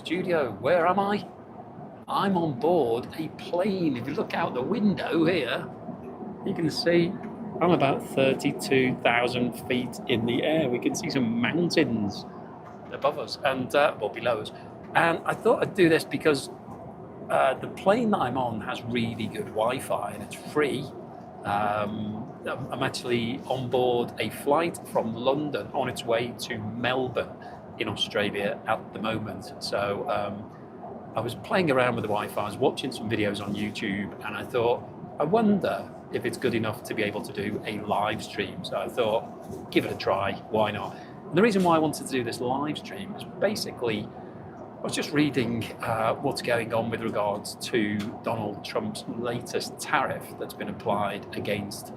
studio. Where am I? I'm on board a plane. If you look out the window here, you can see I'm about 32,000 feet in the air. We can see some mountains above us and well, below us. And I thought I'd do this because the plane that I'm on has really good Wi-Fi and it's free. I'm actually on board a flight from London on its way to Melbourne in Australia at the moment. So I was playing around with the Wi-Fi, I was watching some videos on YouTube, and I thought, I wonder if it's good enough to be able to do a live stream. So I thought, give it a try, why not? And the reason why I wanted to do this live stream is basically, I was just reading what's going on with regards to Donald Trump's latest tariff that's been applied against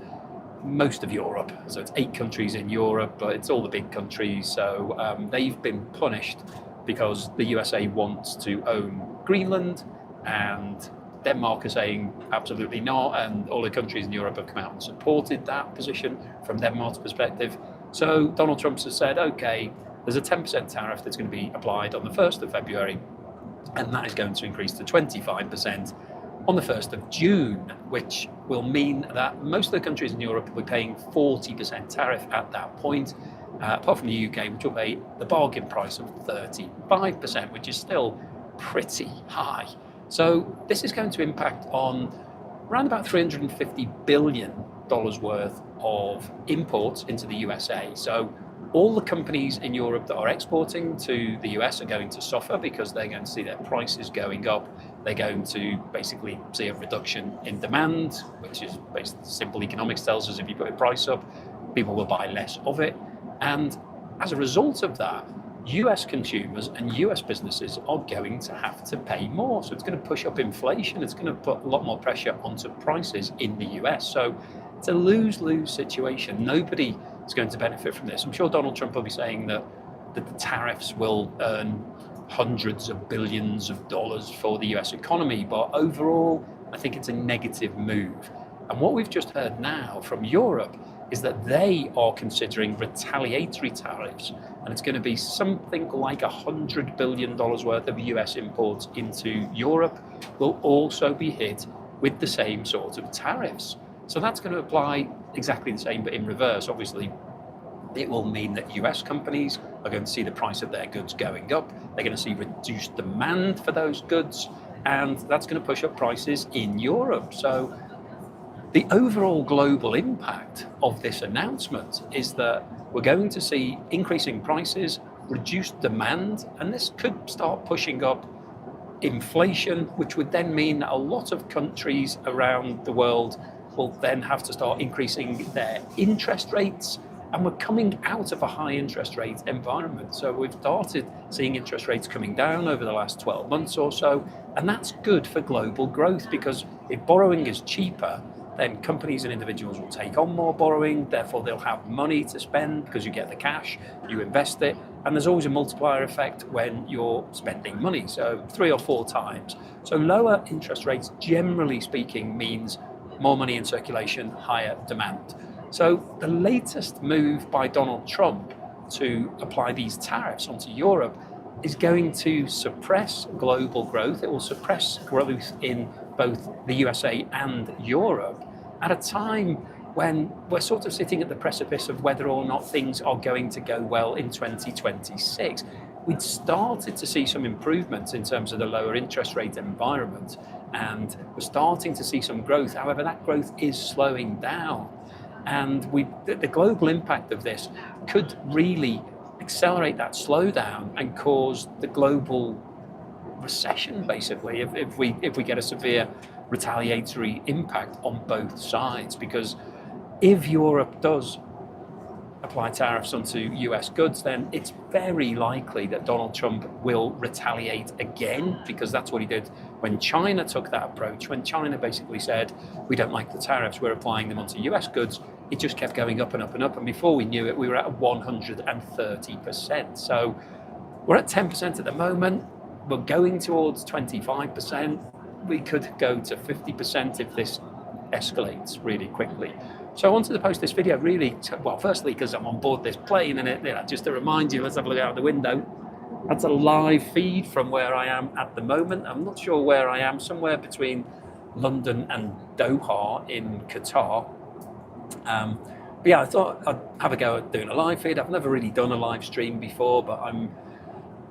most of Europe. So it's 8 countries in Europe, but it's all the big countries. So they've been punished because the USA wants to own Greenland, and Denmark is saying absolutely not, and all the countries in Europe have come out and supported that position from Denmark's perspective. So Donald Trump has said, okay, there's a 10% tariff that's going to be applied on the 1st of February, and that is going to increase to 25% on the 1st of June, which will mean that most of the countries in Europe will be paying 40% tariff at that point, apart from the UK, which will pay the bargain price of 35%, which is still pretty high. So this is going to impact on around about $350 billion worth of imports into the USA. So all the companies in Europe that are exporting to the US are going to suffer because they're going to see their prices going up. They're going to basically see a reduction in demand, which is basically simple economics tells us if you put a price up, people will buy less of it. And as a result of that, US consumers and US businesses are going to have to pay more. So it's going to push up inflation. It's going to put a lot more pressure onto prices in the US. So it's a lose-lose situation. Nobody is going to benefit from this. I'm sure Donald Trump will be saying that the tariffs will earn hundreds of billions of dollars for the US economy, but overall, I think it's a negative move. And what we've just heard now from Europe is that they are considering retaliatory tariffs, and it's going to be something like $100 billion worth of US imports into Europe will also be hit with the same sort of tariffs. So that's going to apply exactly the same, but in reverse. Obviously, it will mean that US companies are going to see the price of their goods going up. They're going to see reduced demand for those goods, and that's going to push up prices in Europe. So the overall global impact of this announcement is that we're going to see increasing prices, reduced demand, and this could start pushing up inflation, which would then mean that a lot of countries around the world will then have to start increasing their interest rates. And we're coming out of a high interest rate environment. So we've started seeing interest rates coming down over the last 12 months or so. And that's good for global growth, because if borrowing is cheaper, then companies and individuals will take on more borrowing, therefore they'll have money to spend because you get the cash, you invest it, and there's always a multiplier effect when you're spending money, so 3 or 4 times. So lower interest rates, generally speaking, means more money in circulation, higher demand. So the latest move by Donald Trump to apply these tariffs onto Europe is going to suppress global growth. It will suppress growth in both the USA and Europe at a time when we're sort of sitting at the precipice of whether or not things are going to go well in 2026. We'd started to see some improvements in terms of the lower interest rate environment, and we're starting to see some growth. However, that growth is slowing down, and the global impact of this could really accelerate that slowdown and cause the global recession, basically, if we get a severe retaliatory impact on both sides. Because if Europe does apply tariffs onto US goods, then it's very likely that Donald Trump will retaliate again, because that's what he did when China took that approach. When China basically said, we don't like the tariffs, we're applying them onto US goods, it just kept going up and up and up, and before we knew it, we were at 130%. So we're at 10% at the moment. We're going towards 25%. We could go to 50% if this escalates really quickly. So I wanted to post this video really, well, firstly, because I'm on board this plane, and just to remind you, let's have a look out the window. That's a live feed from where I am at the moment. I'm not sure where I am, somewhere between London and Doha in Qatar. But yeah, I thought I'd have a go at doing a live feed. I've never really done a live stream before, but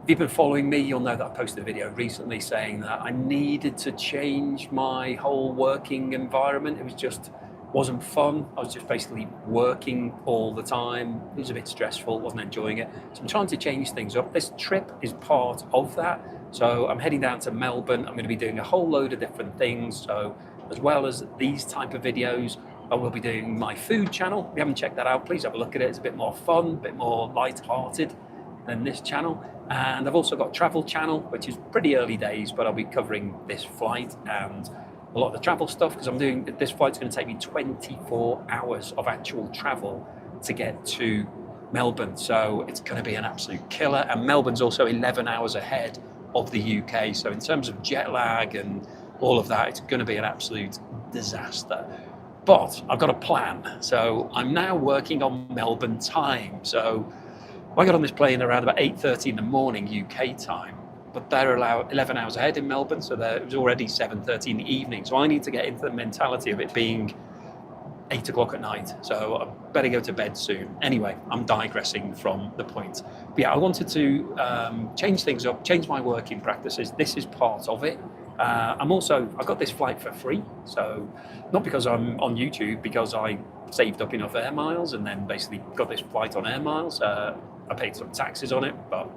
if you've been following me, you'll know that I posted a video recently saying that I needed to change my whole working environment. It wasn't fun. I was just basically working all the time. It was a bit stressful, wasn't enjoying it. So I'm trying to change things up. This trip is part of that. So I'm heading down to Melbourne. I'm going to be doing a whole load of different things. So as well as these type of videos, I will be doing my food channel. If you haven't checked that out, please have a look at it. It's a bit more fun, a bit more light-hearted than this channel. And I've also got a travel channel, which is pretty early days, but I'll be covering this flight and a lot of the travel stuff, because this flight's going to take me 24 hours of actual travel to get to Melbourne. So it's going to be an absolute killer. And Melbourne's also 11 hours ahead of the UK. So in terms of jet lag and all of that, it's going to be an absolute disaster. But I've got a plan. So I'm now working on Melbourne time. So I got on this plane around about 8:30 in the morning UK time, but they're 11 hours ahead in Melbourne, so it was already 7:30 in the evening. So I need to get into the mentality of it being 8 o'clock at night. So I better go to bed soon. Anyway, I'm digressing from the point. But yeah, I wanted to change things up, change my working practices. This is part of it. I got this flight for free. So not because I'm on YouTube, because I saved up enough air miles and then basically got this flight on air miles. I paid some taxes on it, but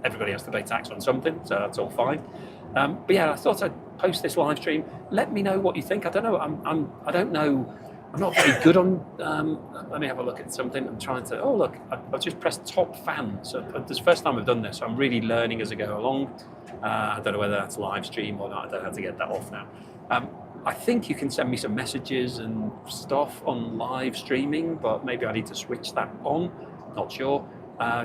everybody has to pay tax on something, so that's all fine. But yeah, I thought I'd post this live stream. Let me know what you think. I don't know. I don't know. I'm not very good on. Let me have a look at something. I'm trying to. Oh look, I've just pressed top fan. So this is the first time I've done this. So I'm really learning as I go along. I don't know whether that's live stream or not. I don't know how to get that off now. I think you can send me some messages and stuff on live streaming, but maybe I need to switch that on. Not sure.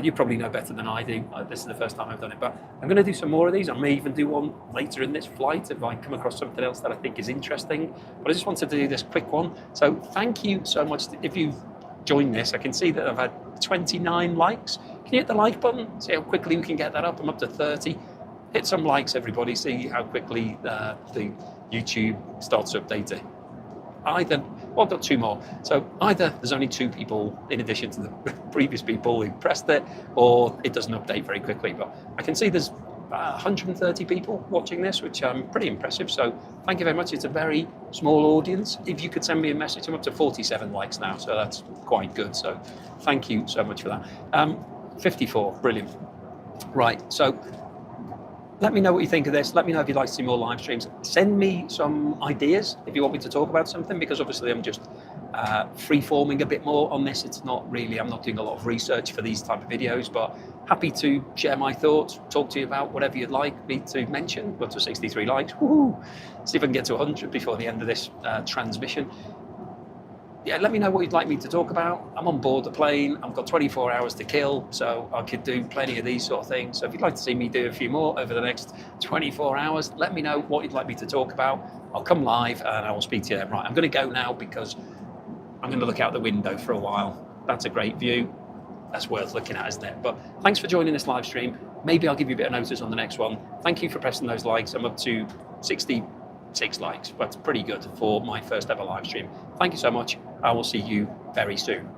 You probably know better than I do. This is the first time I've done it, but I'm going to do some more of these. I may even do one later in this flight if I come across something else that I think is interesting. But I just wanted to do this quick one. So thank you so much. If you've joined this, I can see that I've had 29 likes. Can you hit the like button? See how quickly we can get that up. I'm up to 30. Hit some likes, everybody. See how quickly the YouTube starts to update it. I've got two more. So either there's only two people in addition to the previous people who pressed it, or it doesn't update very quickly. But I can see there's 130 people watching this, which pretty impressive. So thank you very much. It's a very small audience. If you could send me a message, I'm up to 47 likes now, so that's quite good. So thank you so much for that. 54, brilliant. Right, so let me know what you think of this. Let me know if you'd like to see more live streams. Send me some ideas if you want me to talk about something, because obviously I'm just free-forming a bit more on this. I'm not doing a lot of research for these type of videos, but happy to share my thoughts, talk to you about whatever you'd like me to mention. Got to 63 likes. Woohoo! See if I can get to 100 before the end of this transmission. Yeah, let me know what you'd like me to talk about. I'm on board the plane. I've got 24 hours to kill, so I could do plenty of these sort of things. So if you'd like to see me do a few more over the next 24 hours, let me know what you'd like me to talk about. I'll come live and I will speak to you then. Right, I'm going to go now because I'm going to look out the window for a while. That's a great view. That's worth looking at, isn't it? But thanks for joining this live stream. Maybe I'll give you a bit of notice on the next one. Thank you for pressing those likes. I'm up to 66 likes. That's pretty good for my first ever live stream. Thank you so much. I will see you very soon.